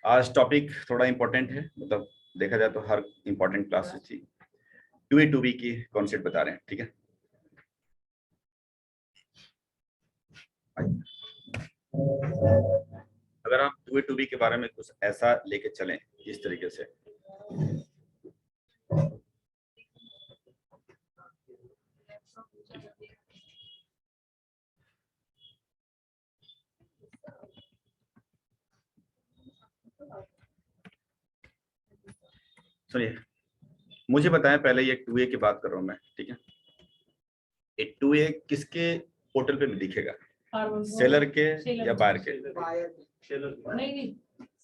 आज टॉपिक थोड़ा इम्पोर्टेंट है, मतलब देखा जाए तो हर इम्पोर्टेंट क्लासेस थी 2A 2B की कॉन्सेप्ट बता रहे हैं, ठीक है। अगर आप 2A 2B के बारे में कुछ ऐसा लेके चलें इस तरीके से, सुनिए मुझे बताएं पहले, ये 2A की बात कर रहा हूं मैं, ठीक है। ये 2A किसके पोर्टल पे भी दिखेगा, सेलर के या बायर के? नहीं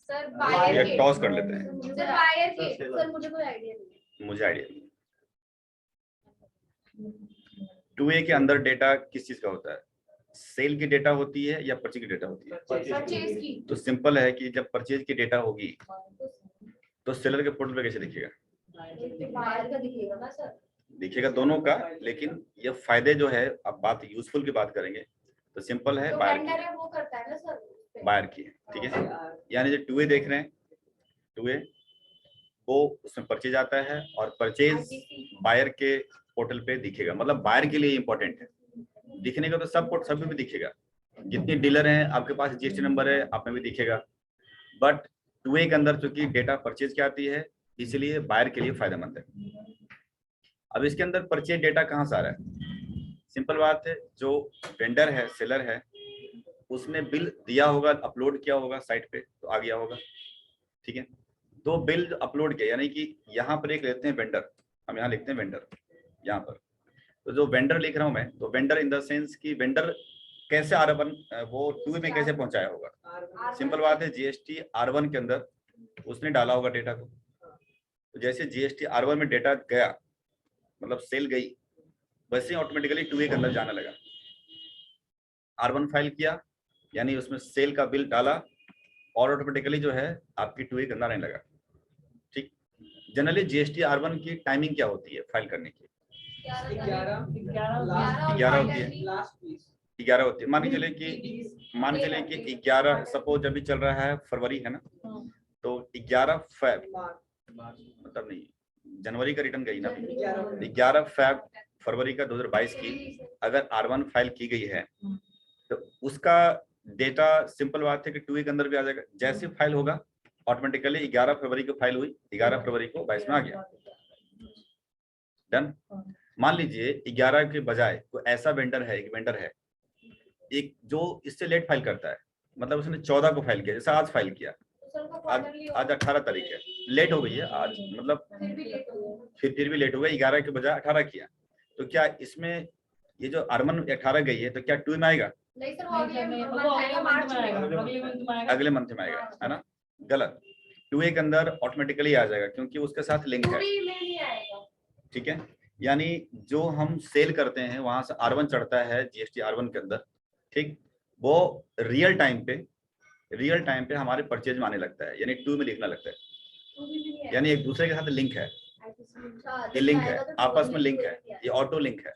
सर बायर या के। टॉस कर लेते हैं। सर बायर के। सर मुझे कोई आइडिया नहीं है। मुझे आइडिया नहीं। 2A के अंदर डेटा किस चीज का होता है? सेल की डेटा होती है या परचेज की डेटा होती है? परचेज की। तो सिंपल है कि जब परचेज की डेटा होगी तो सेलर के पोर्टल पे कैसे दिखेगा? बायर का दिखेगा ना सर। दिखेगा दोनों का, लेकिन ये फायदे जो है, अब बात यूजफुल की बात करेंगे तो सिंपल है, जो बायर वेंडर की, है वो करता है ना सर। बायर की है, ठीक है। यानी जो 2A देख रहे हैं, 2A वो उसमें परचेज आता है और परचेज बायर के पोर्टल पे दिखेगा, मतलब बायर के लिए इंपॉर्टेंट है। दिखने का तो सब में भी दिखेगा, जितने डीलर हैं आपके पास जीएसटी नंबर है, आप में भी दिखेगा। बट 2A के अंदर चूंकि डेटा परचेज की आती है, इसलिए बायर के लिए फायदेमंद है। अब इसके अंदर परचेज डेटा कहाँ से आ रहा है? सिंपल बात है, जो वेंडर है, सेलर है, उसने बिल दिया होगा, अपलोड किया होगा साइट पे तो आ गया होगा, ठीक है। तो बिल अपलोड किया, यानी कि यहाँ पर एक लेते हैं वेंडर, हम यहाँ लिखते हैं वेंडर यहाँ पर। तो जो वेंडर लिख रहा हूँ मैं, तो वेंडर इन द सेंस कि वेंडर कैसे R1 वो 2A में कैसे पहुंचाया होगा? सिंपल बात है, जीएसटी R1 के अंदर उसने डाला होगा डेटा को। तो जैसे जीएसटी R1 में डेटा गया, मतलब सेल गई, वैसे ही ऑटोमेटिकली 2A के अंदर जाने लगा। R1 फाइल किया, यानी उसमें सेल का बिल डाला और ऑटोमेटिकली जो है आपकी 2A के अंदर आने लगा, ठीक। जनरली जीएसटी R1 की टाइमिंग क्या होती है फाइल करने की? 11 होती है, 11 होती है। मान के चले कि 11 सपोज अभी चल रहा है फरवरी, है ना, तो 11 फेब, मतलब नहीं, जनवरी का रिटर्न गई ना, 11 फेब फरवरी का 2022 की अगर R1 फाइल की गई है तो उसका डेटा सिंपल बात है कि 2A के अंदर भी आ जाएगा। जैसे फाइल होगा ऑटोमेटिकली 11 फरवरी को फाइल हुई, 11 फरवरी को 22 में आ गया, डन। मान लीजिए 11 के बजाय कोई ऐसा वेंडर है, एक वेंडर है एक जो इससे लेट फाइल करता है, मतलब उसने 14 को फाइल किया, जैसे आज फाइल किया, आज 18 तारीख है, लेट हो गई है आज, मतलब फिर भी लेट हो गया, 11 के बजाय 18 किया, तो क्या इसमें ये जो R1 18 गई है तो क्या 2A में आएगा? नहीं सर, अगले मंथ में आएगा, है ना, गलत। 2A के अंदर ऑटोमेटिकली आ जाएगा क्योंकि उसके साथ लिंक है, ठीक है। यानी जो हम सेल करते हैं वहां से R1 चढ़ता है जीएसटी R1 के अंदर, ठीक, वो रियल टाइम पे हमारे परचेज में आने लगता है, यानी 2 में लिखना लगता है, यानी एक दूसरे के साथ लिंक है, ये लिंक है, आपस में लिंक है, ये ऑटो लिंक है।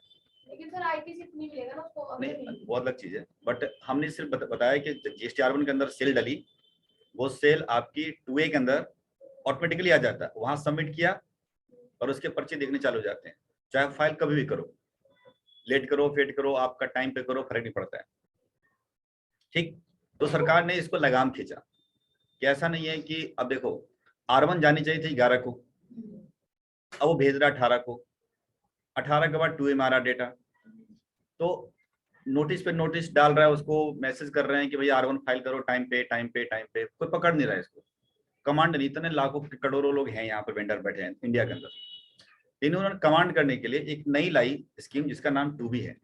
लेकिन सर आईपीसी इतनी मिलेगा ना उसको, नहीं बहुत अलग चीज है, बट हमने सिर्फ बताया कि जीएसटी R1 के अंदर सेल डली, वो सेल आपकी 2A के अंदर ऑटोमेटिकली आ जाता है, वहां सबमिट किया और उसके पर्चे देखने चालू हो जाते हैं। चाहे फाइल कभी भी करो, लेट करो फेट करो, आपका टाइम पे करो, फर्क नहीं पड़ता है, ठीक। तो सरकार ने इसको लगाम खींचा कि ऐसा नहीं है कि अब देखो R1 जानी चाहिए थी 11 को, अब वो भेज रहा 18 को, 18 के बाद 2A में आ रहा डेटा, तो नोटिस पे नोटिस डाल रहा है, उसको मैसेज कर रहे हैं कि भैया R1 फाइल करो टाइम पे, कोई पकड़ नहीं रहा है इसको। कमांड नहीं, इतने लाखों करोड़ों लोग हैं यहाँ पे वेंडर बैठे हैं इंडिया के अंदर, इन्होंने कमांड करने के लिए एक नई लाई स्कीम जिसका नाम 2B है।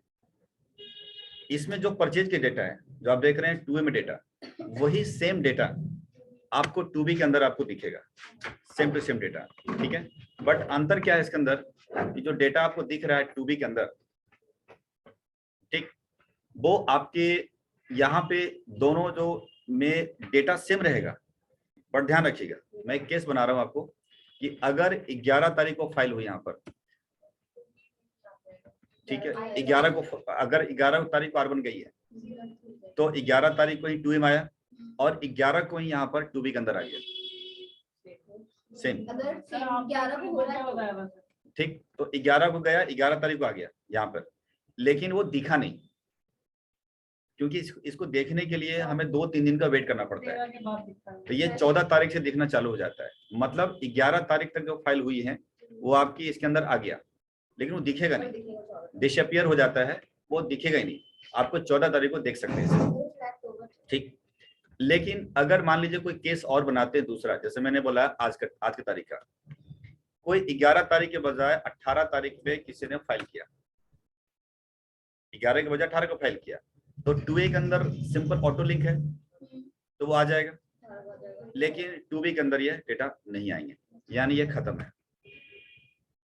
इसमें जो परचेज के डेटा है जो आप देख रहे हैं 2A में डेटा, वही सेम डेटा आपको 2B के अंदर आपको दिखेगा, सेम टू सेम डेटा, ठीक है। बट अंतर क्या है इसके अंदर कि जो डेटा आपको दिख रहा है 2B के अंदर, ठीक, वो आपके यहाँ पे दोनों जो में डेटा सेम रहेगा। बट ध्यान रखिएगा, मैं एक केस बना रहा हूँ आपको कि अगर 11 तारीख को फाइल हुई यहाँ पर, ठीक है, 11 को, अगर 11 तारीख को R1 गई है तो 11 तारीख को ही 2A में आया, और 11 को ही यहाँ पर 2B के अंदर आ गया, सेम। अगर सर आप 11 को हो रहा है तो बताया बस। ठीक, तो 11 को गया, 11 तारीख को आ गया यहाँ पर, लेकिन वो दिखा नहीं, क्योंकि इसको देखने के लिए हमें 2-3 दिन का वेट करना पड़ता है। 13 के बाद दिखता है। तो ये 14 तारीख से दिखना चालू हो जाता है, मतलब 11 तारीख तक जो फाइल हुई है वो आपकी इसके अंदर आ गया, लेकिन वो दिखेगा नहीं, डिसअपियर हो जाता है, वो दिखेगा ही नहीं। आपको 14 तारीख को देख सकते हैं इसे, ठीक। लेकिन अगर मान लीजिए कोई केस और बनाते हैं दूसरा, जैसे मैंने बोला आज की तारीख का, कोई 11 तारीख के बजाय 18 तारीख पे किसी ने फाइल किया, 11 के बजाय 18 को फाइल किया, तो 2A के अंदर सिंपल ऑटो लिंक है तो वो आ जाएगा, लेकिन 2B के अंदर ये डेटा नहीं आएंगे, यानी ये खत्म है,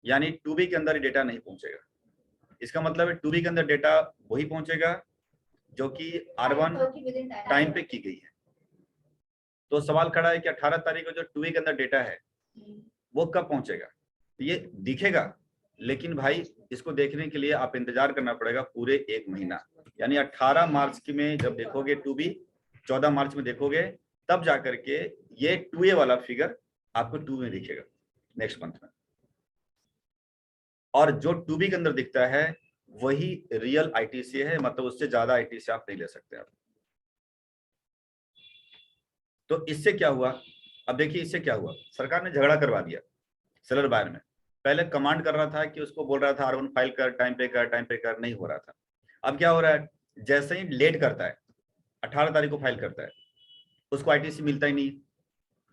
यानी 2B के अंदर डेटा नहीं पहुंचेगा। इसका मतलब है 2B के अंदर डेटा वही पहुंचेगा जो कि R1 टाइम पे की गई है। तो सवाल खड़ा है कि 18 तारीख को जो 2A के अंदर डेटा है वो कब पहुंचेगा? ये दिखेगा, लेकिन भाई इसको देखने के लिए आप इंतजार करना पड़ेगा पूरे 1 महीना, यानी 18 मार्च की में जब देखोगे 2B, 14 मार्च में देखोगे, तब जाकर के ये 2A वाला फिगर आपको 2 में दिखेगा नेक्स्ट मंथ में। और जो 2B के अंदर दिखता है वही रियल आईटीसी है, मतलब उससे ज्यादा आईटीसी आप नहीं ले सकते आप। तो इससे क्या हुआ, अब देखिए इससे क्या हुआ, सरकार ने झगड़ा करवा दिया सेलर बायर में। पहले कमांड कर रहा था कि उसको बोल रहा था R1 फाइल कर, टाइम पे कर, टाइम पे कर, नहीं हो रहा था। अब क्या हो रहा है, जैसे ही लेट करता है, 18 तारीख को फाइल करता है, उसको आईटीसी मिलता ही नहीं।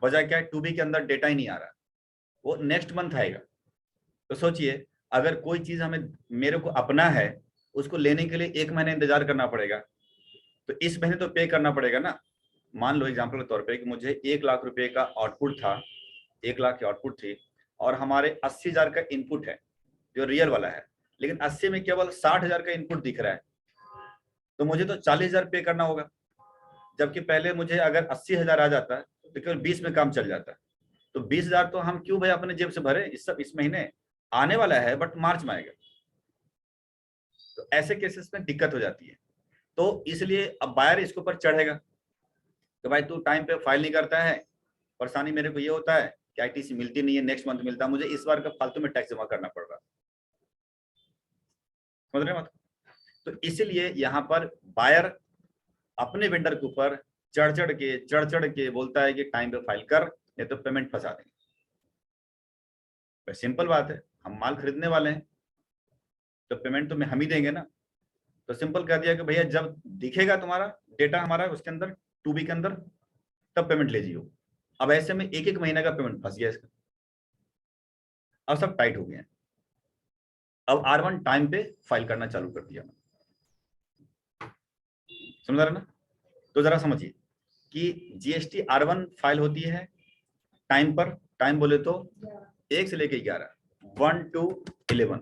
वजह क्या है, 2B के अंदर डेटा ही नहीं आ रहा, वो नेक्स्ट मंथ आएगा। तो सोचिए, अगर कोई चीज हमें मेरे को अपना है, उसको लेने के लिए 1 महीना इंतजार करना पड़ेगा, तो इस महीने तो पे करना पड़ेगा ना। मान लो एग्जाम्पल के तौर पे कि मुझे 1 लाख रुपए का आउटपुट था, 1 लाख की आउटपुट थी, और हमारे 80,000 का इनपुट है जो रियल वाला है, लेकिन 80 में केवल 60,000 का इनपुट दिख रहा है, तो मुझे तो 40,000 पे करना होगा। जबकि पहले मुझे अगर 80,000 आ जाता है तो केवल 20 में काम चल जाता है। तो 20,000 तो हम क्यों भाई अपने जेब से भरे, इस महीने आने वाला है बट मार्च में आएगा। तो ऐसे केसेस में दिक्कत हो जाती है। तो इसलिए अब बायर इसके ऊपर चढ़ेगा कि भाई तू टाइम पे फाइल नहीं करता है, परेशानी मेरे को ये होता है कि आईटीसी मिलती नहीं है, नेक्स्ट मंथ मिलता है, मुझे इस बार का फालतू में टैक्स जमा करना पड़ रहा है। समझ रहे मत? तो इसीलिए यहाँ पर बायर अपने वेंडर के ऊपर चढ़ चढ़ के बोलता है कि टाइम पे फाइल कर, नहीं तो पेमेंट फंसा देंगे। सिंपल बात है, हम माल खरीदने वाले हैं तो पेमेंट तो हम ही देंगे ना। तो सिंपल कह दिया कि भैया जब दिखेगा तुम्हारा डेटा हमारा उसके अंदर 2B के अंदर, तब पेमेंट ले जियो। अब ऐसे में 1-1 महीने का पेमेंट फंस गया इसका, अब सब टाइट हो गया। अब R1 टाइम पे फाइल करना चालू कर दिया। समझ रहे ना? तो जरा समझिए कि जीएसटी R1 फाइल होती है टाइम पर, टाइम बोले तो 1 से लेके 11, 1 to 11,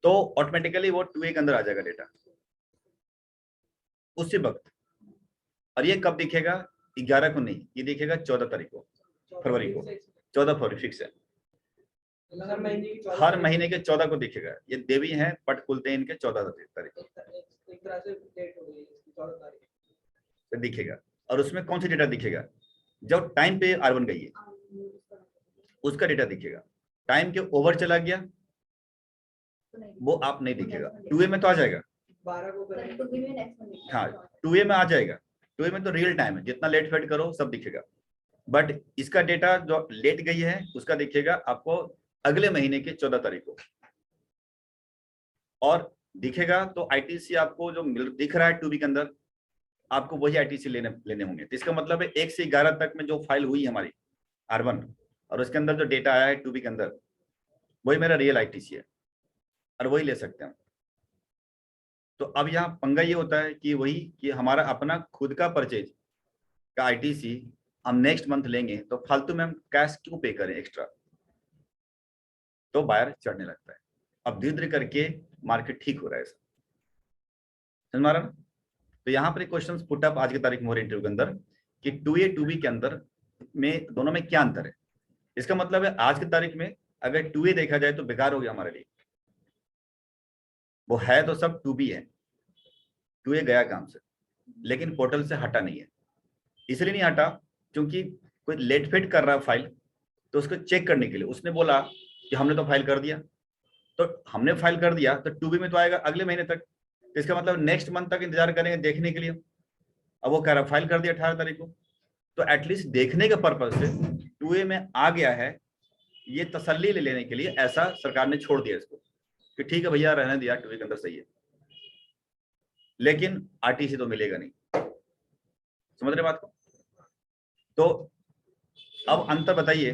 तो ऑटोमेटिकली वो 2A के अंदर आ जाएगा डेटा उसी वक्त। और ये कब दिखेगा, 11 को नहीं, ये दिखेगा 14 तारीख को, फरवरी को, 14 फरवरी फिक्स है। हर महीने के 14 को दिखेगा। ये देवी हैं, पट खुलते हैं इनके 14 तारीख को तो दिखेगा। और उसमें कौन सी डेटा दिखेगा, जब टाइम पे R1 गई है उसका डेटा दिखेगा। टाइम के ओवर चला गया वो आप नहीं दिखेगा। 2A में तो आ जाएगा, हाँ 2A में आ जाएगा। 2A में तो रियल टाइम है, जितना लेट फेट करो सब दिखेगा। बट इसका डेटा जो लेट गई है उसका दिखेगा आपको अगले महीने के 14 तारीख को, और दिखेगा तो आईटीसी आपको जो दिख रहा है 2B के अंदर, आपको वही आईटीसी लेने होंगे। तो इसका मतलब है 1 से 11 तक में जो फाइल हुई हमारी R1 और उसके अंदर जो डेटा आया है 2B के अंदर, वही मेरा रियल आईटीसी है और वही ले सकते हैं। तो अब यहाँ पंगा ये होता है कि वही कि हमारा अपना खुद का परचेज का आईटीसी हम नेक्स्ट मंथ लेंगे, तो फालतू में हम कैश क्यों पे करें एक्स्ट्रा, तो बायर चढ़ने लगता है। अब धीरे धीरे करके मार्केट ठीक हो रहा है, समझ में आ रहा है ना? तो यहाँ पर क्वेश्चन पुट अप आज की तारीख में हो रहे इंटरव्यू के अंदर कि 2A 2B के अंदर में दोनों में क्या अंतर है। इसका मतलब है आज की तारीख में अगर 2A देखा जाए तो बेकार हो गया हमारे लिए, वो है तो सब 2B है, 2A गया काम से। लेकिन पोर्टल से हटा नहीं है। इसलिए नहीं हटा क्योंकि कोई लेट फेट कर रहा है फाइल, तो उसको चेक करने के लिए उसने बोला कि हमने तो फाइल कर दिया, तो हमने फाइल कर दिया तो 2B में तो आएगा अगले महीने तक, तो इसका मतलब नेक्स्ट मंथ तक इंतजार करेंगे देखने के लिए। अब वो कह रहा फाइल कर दिया 18 तारीख को, तो एटलीस्ट देखने के पर्पज से 2A में आ गया है, ये तसल्ली ले लेने के लिए ऐसा सरकार ने छोड़ दिया इसको कि ठीक है भैया रहने दिया 2A के अंदर सही है, लेकिन आरटीसी तो मिलेगा नहीं। समझ रहे बात को? तो अब अंतर बताइए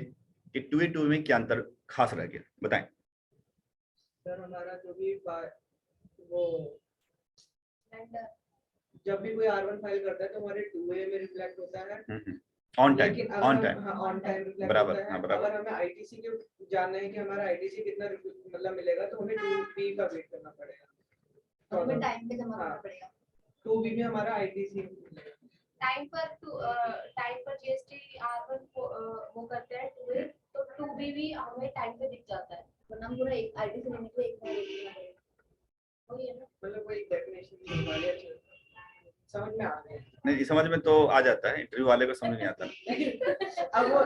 कि 2A में क्या अंतर खास रह गया, बताएं। सर हमारा जो भी वो जब भी कोई R1 फाइल करता है तो हमारे 2A में रिफ्लेक्ट होता है ऑन टाइम, लेकिन ऑन अगर टाइम, हाँ ऑन टाइम रिफ्लेक्ट बराबर, होता है। हाँ, बराबर। अगर हमें आईटीसी के जानना है कि हमारा आईटीसी कितना मतलब मिलेगा तो हमें 2B का वेट करना पड़ेगा, हमें टाइम पे जमा करना पड़ेगा। 2B में हमारा आईटीसी टाइम पर जीएसटी R1 वो करते हैं 2A, तो 2B भी हमें टाइम पे दिख जाता है, वरना हम पूरा एक आईटीसी लेने के लिए एक महीने वेट करना पड़ेगा। वही है ना, मतलब कोई डेफिनेशन हमारे अच्छे समझ में आ रहा है। नहीं समझ में तो आ जाता है, इंटरव्यू वाले को समझ नहीं आता। अब वो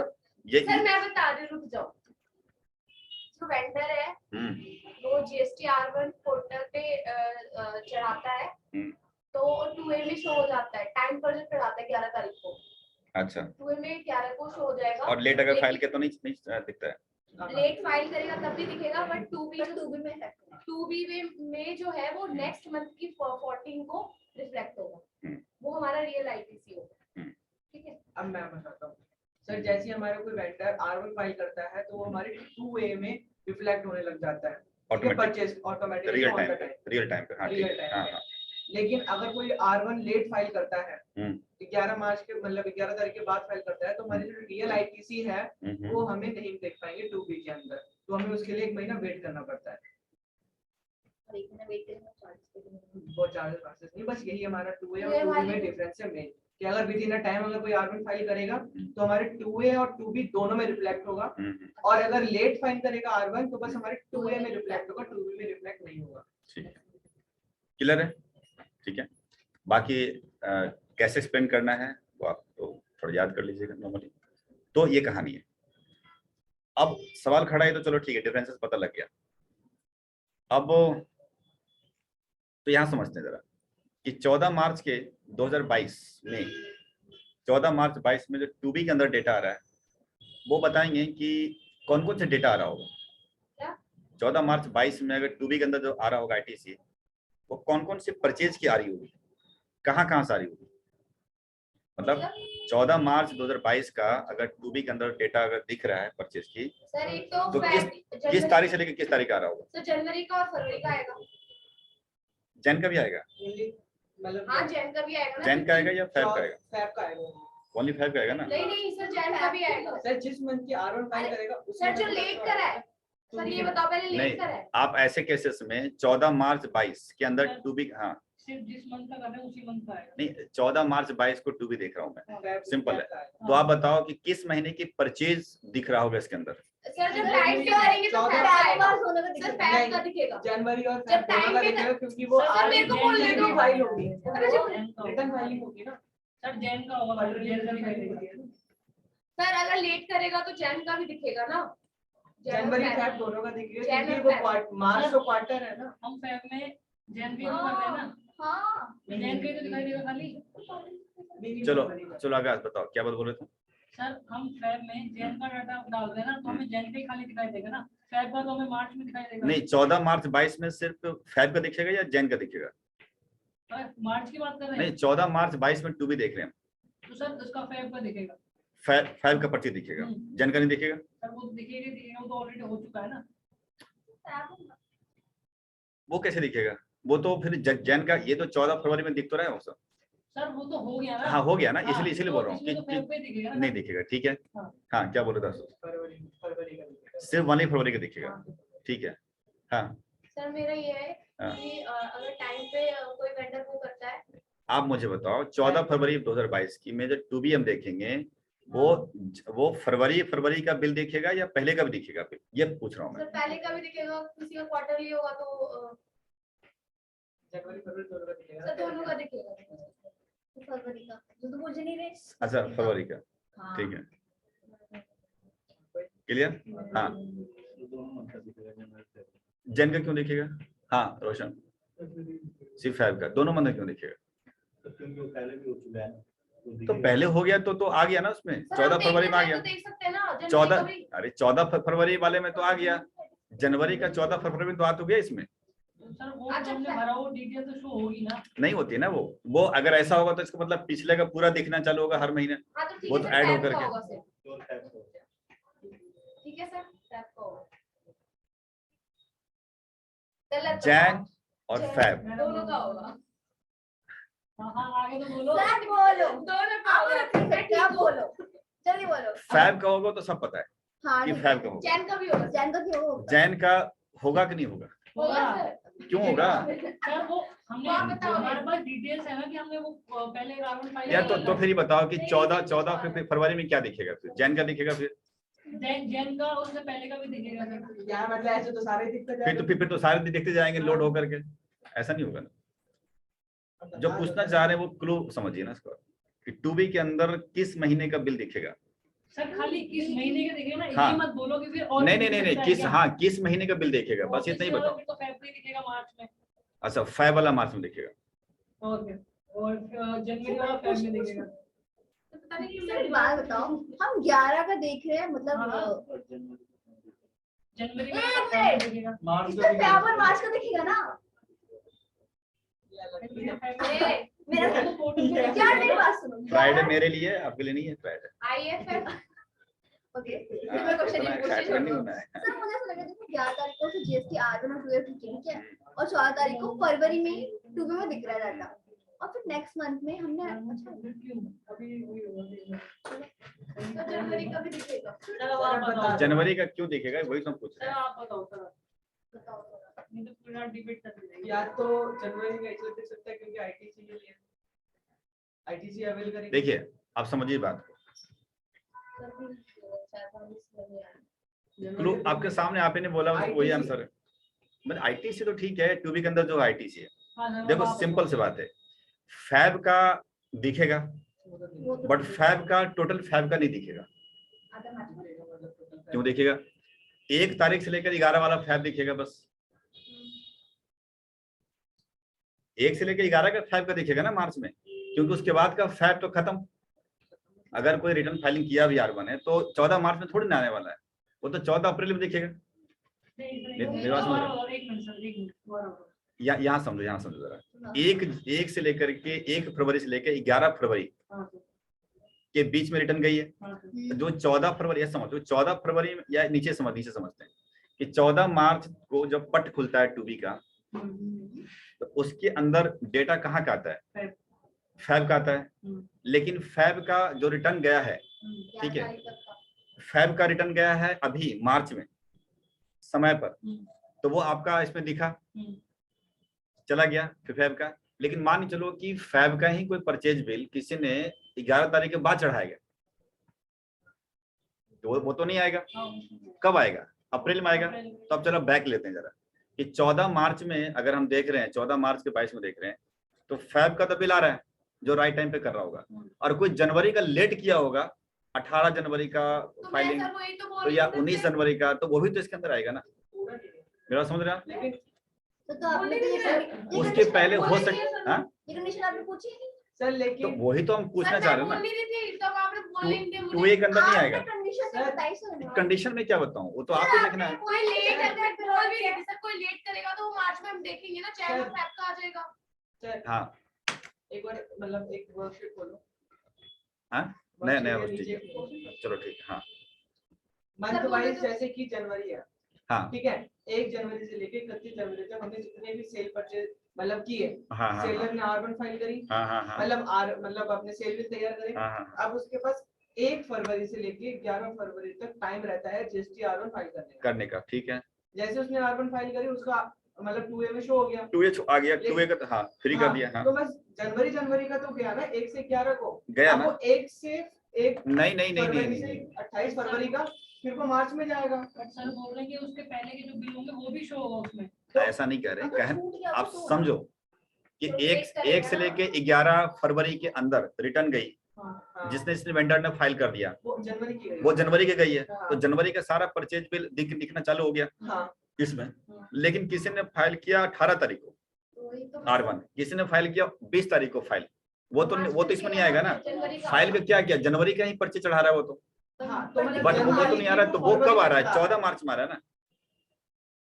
ये सर मैं बता रही हूँ, रुक जाओ। जो वेंडर है वो जीएसटी R1 पोर्टल पे चढ़ाता है, तो 2A में शो हो जाता है, टाइम पर जो चढ़ाता है 11 तारीख को। अच्छा, 2A में 11 को शो हो जाएगा। और लेट अगर फाइल के तो नहीं दिखता है। लेट फाइल करेगा तब भी दिखेगा, बट 2B में जो है वो नेक्स्ट मंथ की 14 को रिफ्लेक्ट होगा, वो हमारा रियल आईटीसी होगा। ठीक है, अब मैं बताता हूँ सर, जैसे हमारा कोई वेंडर R1 फाइल करता है तो वो हमारे 2A में रिफ्लेक्ट होने लग जाता है, परचेज ऑटोमेटिकली रियल टाइम पे, हाँ रियल ठीक है, टाइम हाँ। लेकिन अगर कोई R1 लेट फाइल करता है 11 मार्च के मतलब 11 तारीख के बाद फाइल करता है तो हमारी जो रियल आईटीसी है वो हमें नहीं देख पाएंगे 2B के अंदर, तो हमें उसके लिए 1 महीना वेट करना पड़ता है। और एक महीना वेट करना चार्जेस वो चार्जेस प्रोसेस नहीं, बस यही हमारा 2A और 2B में डिफरेंस है मेन, कि अगर विद इन अ टाइम अगर कोई R1 फाइल करेगा तो हमारे 2A और 2B दोनों में रिफ्लेक्ट होगा, और अगर लेट फाइल करेगा R1 तो बस हमारे 2A में रिफ्लेक्ट होगा, 2B में रिफ्लेक्ट नहीं होगा। ठीक है, क्लियर है? ठीक है, बाकी कैसे एक्सप्लेन करना है वो आप तो थोड़ा याद कर लीजिएगा नॉर्मली। तो ये कहानी है। अब सवाल खड़ा है तो चलो ठीक है, डिफरेंसेस पता लग गया। अब तो यहां समझते हैं जरा कि 14 मार्च के 2022 में 14 मार्च 22 में जो 2B के अंदर डेटा आ रहा है वो बताएंगे कि कौन कौन से डेटा आ रहा होगा। 14 मार्च 22 में अगर 2B के अंदर जो आ रहा होगा आईटीसी, वो कौन कौन से परचेज की आ रही होगी, कहाँ से आ रही होगी। मतलब 14 मार्च 2022 का अगर 2B के अंदर डेटा अगर दिख रहा है परचेज की, सर एक तो किस तारीख से लेकर किस तारीख आ रहा होगा। तो जनवरी का और फरवरी का आएगा। जैन का भी आएगा, मतलब हाँ जैन का भी आएगा ना। जैन का आएगा या फैब का आएगा? फैब का आएगा, ओनली फैब का आएगा ना। नहीं सर जैन का भी आएगा। सर जिस मंथ की R1 फाइल करेगा सर जो लेट करा है, सर ये बताओ पहले लेट करा है। आप ऐसे केसेस में 14 मार्च 22 के अंदर 2B, हाँ सिर्फ जिस मंथ का कर रहे हैं उसी मंथ का आएगा। नहीं, 14 मार्च 22 को 2B देख रहा हूँ मैं, सिंपल है। तो हाँ। आप बताओ कि किस महीने की परचेज दिख रहा होगा इसके अंदर। सर जब टाइम पे करेंगे तो फैब आएगा, सर फैब का दिखेगा। जनवरी और जब फैब दोनों का time पे दिखेगा क्योंकि वो सर मेरे को बोलने दो। फाइल होगी, अरे जब रिटर्न फाइलिंग होगी ना सर जैन का होगा, जैन का दिखाई देगा। सर अगर लेट करेगा तो जैन का भी दिखेगा ना। जनवरी फैब दोनों का दिखेगा जैन क्योंकि और वो मार्च तो क्वार्टर है ना। हम फैब में जैन भी तो कर रहे हैं ना, हाँ जैन का ही तो दिखाई देगा खाली। चलो आगे बताओ क्या बात बोले थे। सर हम फैब में जैन का डाटा डाल रहे हैं ना, तो हमें जैन का ही खाली दिखाई देगा ना, फैब का तो हमें मार्च में दिखाई देगा। नहीं, 14 मार्च 22 में सिर्फ फैब का दिखेगा या जैन का दिखेगा? मार्च की बात कर रहे नहीं, हैं। 14 मार्च 22 में 2B देख रहे हैं, तो सर उसका फैब का दिखेगा, फैब का पर्ची दिखेगा, जैन का नहीं दिखेगा। सर वो दिखेगा, वो तो ऑलरेडी हो चुका है ना। वो कैसे दिखेगा? वो तो फिर जैन का, ये तो 14 फरवरी में दिख तो रहा है वो सब। सर वो तो हो गया ना। हाँ हो गया ना, हाँ, इसलिए तो बोल रहा हूँ इसमें तो फैब पे दिखेगा ना। नहीं दिखेगा। ठीक है, हाँ। हाँ क्या बोले था? फरवरी का सिर्फ 1 फरवरी का दिखेगा। ठीक है, हाँ सर मेरा ये है कि अगर टाइम पे कोई वेंडर वो करता है। आप मुझे बताओ 14 फरवरी 2022 की में जो 2B हम देखेंगे वो फरवरी का बिल दिखेगा या पहले का भी दिखेगा बिल, ये पूछ रहा हूँ सर मैं। पहले का भी दिखेगा, किसी का क्वार्टरली होगा तो जनवरी फरवरी दोनों का दिखेगा। सर दोनों का दिखेगा। समझ नहीं रहे। अच्छा फरवरी का, हाँ। ठीक है, क्लियर। हाँ जैन का क्यों दिखेगा? हाँ रोशन, सिर्फ फेब का, दोनों मंथ क्यों दिखेगा? तो पहले हो गया तो आ गया ना उसमें, 14 फरवरी में आ गया। देख सकते हैं ना 14, अरे 14 फरवरी वाले में तो आ गया, जनवरी का 14 फरवरी में तो आ तो गया इसमें। सर वो जो हमने भरा वो डिटेल तो शो होगी ना? नहीं होती ना वो अगर ऐसा होगा तो इसका मतलब पिछले का पूरा दिखना चालू होगा हर महीने, हाँ, तो ठीक वो है तो सर, ऐड टैब होकर का के। होगा सिर्फ। ठीक है सर, टैब का होगा। चल, जैन और फेब, दोनों का होगा। हाँ आगे तो बोलो। सच बोलो, दोनों का होगा। क्या बोलो, जल्दी बोलो। फेब का होगा तो सब पता है हाँ कि ठीक फेब है। का होगा। जैन का भी होगा। जैन का क्यों होगा? जैन का होगा कि नहीं होगा? होगा सर। क्यों होगा? सर वो हमने आप बताओ। हमारे पास डिटेल्स है ना कि हमने वो पहले कार्बन फाइल या तो फिर ये बताओ कि 14 फरवरी में क्या दिखेगा फिर? जैन का दिखेगा फिर? जैन का उससे पहले का भी दिखेगा सर। क्या मतलब ऐसे तो सारे दिखते फिर तो सारे दिखते जाएंगे लोड होकर के, ऐसा नहीं होगा ना। जो पूछना चाह रहे हैं वो क्लू समझिए ना इसको, कि 2B के अंदर किस महीने का बिल दिखेगा। सर खाली किस महीने का दिखेगा ना, हाँ। ये मत बोलो कि फिर और नहीं किस, हाँ किस महीने का बिल देखेगा, बस इतना ही बताओ। तो फरवरी दिखेगा, मार्च में। अच्छा फेब वाला मार्च में दिखेगा। और जनवरी वाला फरवरी में दिखेगा। तो पता नहीं सर एक बात बताओ, हम 11 का देख रहे हैं, मतलब हाँ। जनवरी में एक फरवरी मिनट। दिखेगा। इसमें फैब और मार्च का दिखेगा ना? मेरा क्या, मेरी बात सुनो। फ्राइडे मेरे लिए, आपके लिए नहीं है फ्राइडे। IFF। ओके, हाँ, इसमें क्वेश्चन इतना नहीं excitement नहीं होना है। सर मुझे ऐसा लगा जैसे 11 तारीख को GST R1 और 2 ठीक है, और 14 तारीख को फरवरी में 2B में दिख रहा है डाटा, और फिर नेक्स्ट मंथ में हमने तो जनवरी का भी दिखेगा। चलो आप बताओ। जनवरी का क्यों दिखेगा वही तो हम पूछ सर रहे हैं। आप बताओ सर, नहीं तो पूरा डिबेट कर देंगे। या तो जनवरी का इसलिए दिख सकता है क्योंकि ITC के लिए ITC अवेल करेंगे। देखिए आप समझिए बात को, क्लू आपके सामने, आप ही ने बोला वही आंसर है। मतलब ITC तो ठीक है, 2B के अंदर जो ITC है, हाँ, सर, देखो आप सिंपल सी बात है, फैब का दिखेगा बट फैब का टोटल फैब का नहीं दिखेगा। क्यों दिखेगा? 1 तारीख से लेकर 11 वाला फैब दिखेगा बस, 1 से लेकर 11 का फैब का दिखेगा ना मार्च में, क्योंकि उसके बाद का फैब तो खत्म। अगर कोई रिटर्न फाइलिंग किया भी R1 है तो 14 मार्च में थोड़ी ना आने वाला है, वो तो 14 अप्रैल में दिखेगा। मेरी बात समझ रहे हो? एक मिनट सर, एक मिनट। यहाँ समझो जरा, 1 से लेकर के 1 फरवरी से लेकर 11 फरवरी हाँ सर, के बीच में रिटर्न गई है। हाँ सर। जो 14 फरवरी, या समझो 14 फरवरी या नीचे समझते हैं कि 14 मार्च को जब पट खुलता है 2B का, तो उसके अंदर डेटा कहाँ का आता है? फैब का आता है। लेकिन फैब का जो रिटर्न गया है, ठीक है, फैब का रिटर्न गया है अभी मार्च में समय पर, तो वो आपका इसमें दिखा, चला गया फिर फैब का। लेकिन मान के चलो कि फैब का ही कोई परचेज बिल किसी ने 11 तारीख के बाद चढ़ाया गया, तो वो तो नहीं आएगा। कब आएगा? अप्रैल में आएगा। तो अब चलो बैक लेते हैं जरा, कि 14 मार्च में अगर हम देख रहे हैं, 14 मार्च के 22 में देख रहे हैं, तो फैब का तो बिल आ रहा है जो राइट टाइम पे कर रहा होगा, और कोई जनवरी का लेट किया होगा, 18 जनवरी का फाइलिंग, तो या 19 जनवरी का, तो वो भी तो इसके अंदर आएगा ना। मेरा समझ रहा? तो आपने तो ये उसके पहले हो सकता है, ये कंडीशन आपने पूछी थी सर तो लेकिन वही तो हम पूछना चाह रहे हैं ना। ना 2A के अंदर नहीं आएगा। कंडीशन सर, बताई सर। कंडीशन में क्या बताऊं, वो तो आपको देखना है। कोई लेट अगर बोल भी नहीं सर, कोई लेट करेगा तो वो मार्च में हम देखेंगे ना, चाहे वो फैब का आ जाएगा। सर हाँ एक बार मतलब एक वर्कशीट खोलो। हाँ, Worksheet नया के ठीक नीचे है, चलो ठीक है। हाँ मंथ वाइज जैसे कि जनवरी है, हाँ ठीक है, 1 जनवरी से लेके 31 जनवरी तक हमने जितने भी सेल परचेज मतलब किए, हाँ हाँ सेलर ने R1 फाइल करी, हाँ मतलब अपने सेल बिल तैयार करे। हाँ, अब उसके पास 1 फरवरी से लेके 11 फरवरी तक टाइम रहता है GST R1 फाइल करने का ठीक है। जैसे उसने R1 फाइल करी, उसका मतलब 2A में शो हो गया, 2A आ गया, 2A का हाँ फ्री कर दिया। हाँ तो बस जनवरी का तो गया ना 1 से 11 को गया अब ना। वो 1 से 1 नहीं 28 फरवरी का फिर वो मार्च में जाएगा। बट सर बोल रहे हैं कि उसके पहले के जो बिल होंगे वो भी शो होगा उसमें। ऐसा नहीं कह रहे, आप समझो कि 1 से लेके 11 फरवरी के अंदर रिटर्न गई, हाँ, जिसने इसने वेंडर ने फाइल कर दिया, वो जनवरी की गई वो जनवरी की गई है, हाँ। तो जनवरी का सारा परचेज बिल दिखना चालू हो गया हाँ इसमें। लेकिन किसी ने फाइल किया 18 तारीख को वही तो R1, किसी ने फाइल किया 20 तारीख को फाइल, वो तो इसमें नहीं आएगा ना। जनवरी का फाइल का क्या किया, जनवरी का ही पर्चे चढ़ा रहा है वो तो, हाँ, तो मतलब बट वो तो जनवरी नहीं आ रहा है, तो वो फरवरी कब आ में रहा है, चढ़ा 14 मार्च में आ रहा है ना,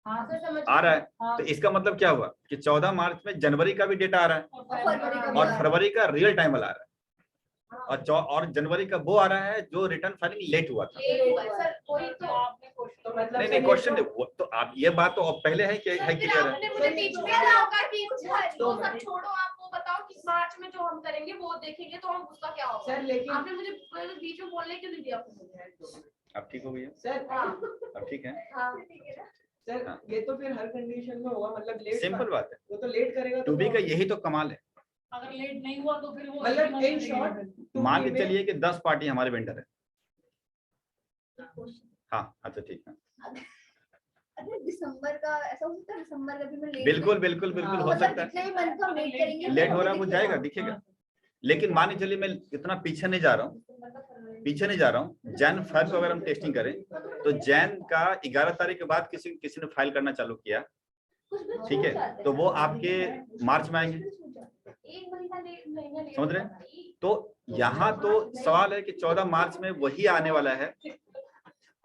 हाँ सर समझ आ रहा है। हाँ तो इसका मतलब क्या हुआ कि 14 मार्च में जनवरी का भी डेटा आ रहा है, और फरवरी का भी और आ रहा है। फरवरी का रियल टाइम वाला आ रहा है, हाँ, और जनवरी का वो आ रहा है जो रिटर्न फाइलिंग लेट हुआ था। लेट हुआ है सर, वही तो आपने क्वेश्चन तो मतलब नहीं सर नहीं, ये क्वेश्चन तो- वो तो आप ये बात तो अब पहले है कि है सर, फिर क्लियर है। आपने मुझे बीच में ना होगा कि वो सब छोड़ो, आप वो बताओ कि मार्च में जो हम करेंगे वो देखेंगे तो हम उसका क्या होगा। सर लेकिन आपने मुझे बीच में बोलने क्यों नहीं दिया आपको? अब ठीक हो गई है, सर हाँ अब ठीक है, हाँ सर हाँ। ये तो फिर हर कंडीशन में होगा, मतलब लेट सिंपल बात है। वो तो लेट करेगा तो 2B का यही तो कमाल है। अगर लेट नहीं हुआ तो फिर वो मतलब इन शॉर्ट मान के चलिए कि 10 पार्टी हमारे वेंडर है, हाँ अच्छा ठीक है, अरे दिसंबर का ऐसा हो सकता है, दिसंबर का भी मैं लेट बिल्कुल बिल्कुल बिल्कुल हाँ, हो मतलब सकता है, जितने भी मंथ का वेट करेंगे लेट हो रहा है वो दिखेगा। जाएगा, दिखेगा। लेकिन मान के चलिए मैं इतना पीछे नहीं जा रहा हूँ, जैन फेब को अगर हम टेस्टिंग करें तो जैन का 11 तारीख के बाद किसी ने फाइल करना चालू किया, ठीक है, तो वो आपके मार्च में आएंगे, एक महीना लेट समझ रहे हैं? तो यहाँ तो सवाल है कि 14 मार्च में वही आने वाला है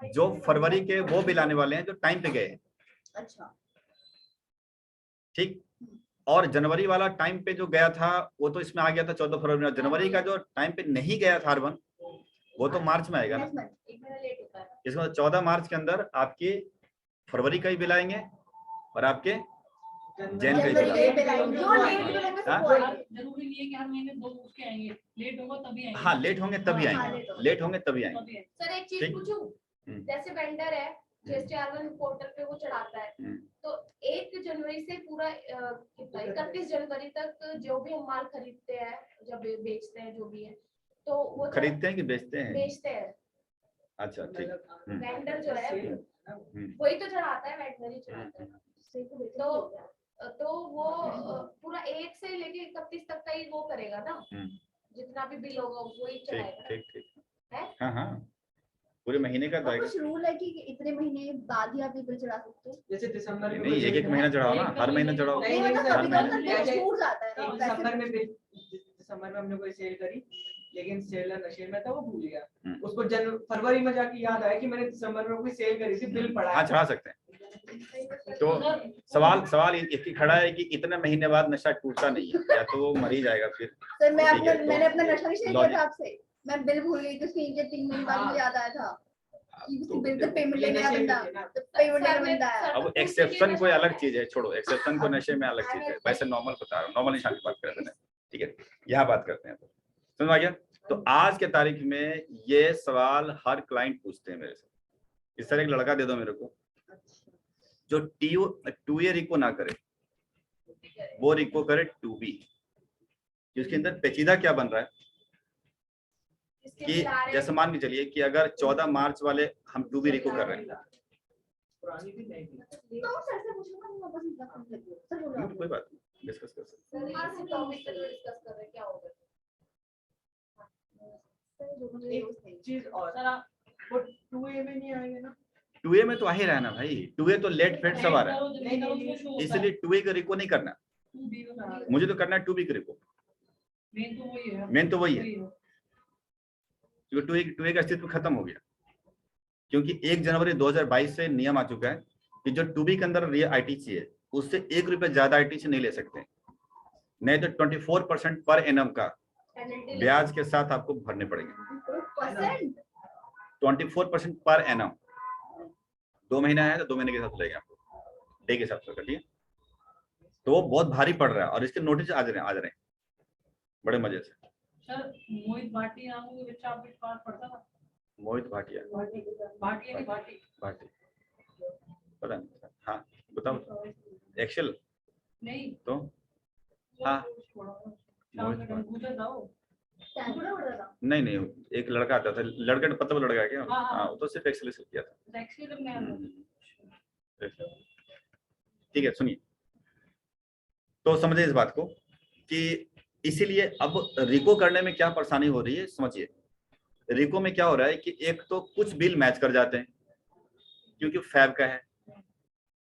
जो फरवरी के वो बिल आने वाले हैं जो टाइम पे गए हैं, अच्छा ठीक। और जनवरी वाला टाइम पे जो गया था वो तो इसमें आ गया था 14 फरवरी में, जनवरी का जो टाइम पे नहीं गया था R1 वो तो मार्च में आएगा ना। नेक्स्ट मंथ एक महीना लेट होता है। इसमें 14 मार्च के अंदर आपके फरवरी का ही बिल आएंगे और आपके जैन का ही जनवरी बिल के बिल आएंगे, जो लेट बिल हाँ? वो आएंगे। जरूरी नहीं है कि हर महीने 2 उसके आएंगे, लेट होगा तभी आएंगे। हाँ लेट होंगे तभी हाँ, आएंगे, लेट होंगे तभी आएंगे, तभी आएंगे। सर एक चीज ठीक। पूछूं, जैसे वेंडर है जीएसटी R1 पोर्टल पे वो चढ़ाता है, तो 1 जनवरी से पूरा 31 जनवरी तक जो भी हम माल खरीदते हैं, जब बेचते हैं जो भी है, तो वो खरीदते हैं कि बेचते हैं? बेचते हैं। अच्छा ठीक, वेंडर जो है वही तो चढ़ाता है, वेंडर ही चढ़ाता है। तो वो पूरा 1 से लेके 31 तक का ही वो करेगा ना, जितना भी बिल होगा वही ठीक चढ़ाएगा। ठीक ठीक, है? हाँ हाँ पूरे महीने का और जाएगा। कुछ रूल है कि इतने महीने बाद ही आप ये बिल चढ़ा सकते हो? जैसे दिसंबर में नहीं एक महीना चढ़ाओ ना, हर महीने चढ़ाओ। नहीं, नहीं, मतलब सर, कभी मैंने- कभी बिल छूट जाता है ना, दिसंबर में दिसंबर में हमने कोई सेल करी, लेकिन सेलर नशे में था वो भूल गया, उसको फरवरी में जाके याद आया कि मैंने दिसंबर में कोई सेल करी थी, बिल पड़ा हाँ है। चढ़ा सकते हैं। तो सवाल ये खड़ा है कि इतने महीने बाद नशा टूटता नहीं है, या तो वो मर ही जाएगा फिर। सर मैं ठीक है, तो मैंने अपना नशा नहीं शेयर किया लॉजिक- था आपसे, मैं बिल भूल गई थी, उसके नीचे 3 महीने बाद मुझे याद आया था कि उसकी बिल का पेमेंट ये लेने नशे बंदा, में थे ना। पेमेंट लेने बंदा आया। अब एक्सेप्शन कोई अलग चीज है, छोड़ो एक्सेप्शन को नशे में अलग चीज है, वैसे नॉर्मल बता रहा हूँ, नॉर्मल निशान की बात कर रहे हैं, ठीक है यहाँ बात करते हैं। समझ आ गया? तो आज के तारीख में ये सवाल हर क्लाइंट पूछते हैं मेरे से, इस तरह एक लड़का दे दो मेरे को जो 2A रिको ना करे, वो रिको करे 2B। उसके अंदर पेचीदा क्या बन रहा है कि जैसे मान के चलिए कि अगर 14 मार्च वाले हम 2B रिको कर रहे हैं, पुरानी भी नहीं थी। तो सर से पूछूंगा, मैं वापस निकाल सकती हूँ। सर बोलो आप। कोई बात नहीं, डिस्कस कर सकते सर इसी टॉपिक पे डिस्कस कर रहे हैं, क्या होगा? सर जो मुझे दोस्त है। चीज और सर आप वो 2A में नहीं आएंगे ना। 2A में तो आ ही रहा है ना भाई, 2A तो लेट फेड सब आ रहा है, नहीं, इसलिए 2A का रिको नहीं करना, मुझे तो करना है 2B का रिको, मेन तो वही है। मेन तो वही है, क्योंकि 2A का अस्तित्व खत्म हो गया, क्योंकि 1 जनवरी 2022 से नियम आ चुका है कि जो 2B के अंदर आईटी चाहिए उससे 1 रुपए ज्यादा आईटी से नहीं ले सकते, नहीं तो 24% पर एनम का ब्याज के साथ आपको भरने पड़ेंगे। 24% पर एनम, 2 महीना है तो 2 महीने के हिसाब से लगेगा आपको, डे के हिसाब से, ठीक है। तो वो बहुत भारी पड़ रहा है और इसके नोटिस आ रहे हैं बड़े मजे से। सर मोहित भाटी नाम का बच्चा आपके पास पढ़ता था। मोहित भाटिया, भाटी भाटी पता नहीं, हाँ बताओ। एक्सेल नहीं तो हाँ मोहित गुजर था वो। नहीं एक लड़का आता था, लड़का पता लड़का है क्या? हाँ, हाँ। हाँ वो तो सिर्फ एक्सेल किया था। एक्चुअली मैं ठीक है सुनिए, तो समझे इस बात को कि इसीलिए अब रिको करने में क्या परेशानी हो रही है समझिए। रिको में क्या हो रहा है कि एक तो कुछ बिल मैच कर जाते हैं क्योंकि फैब का है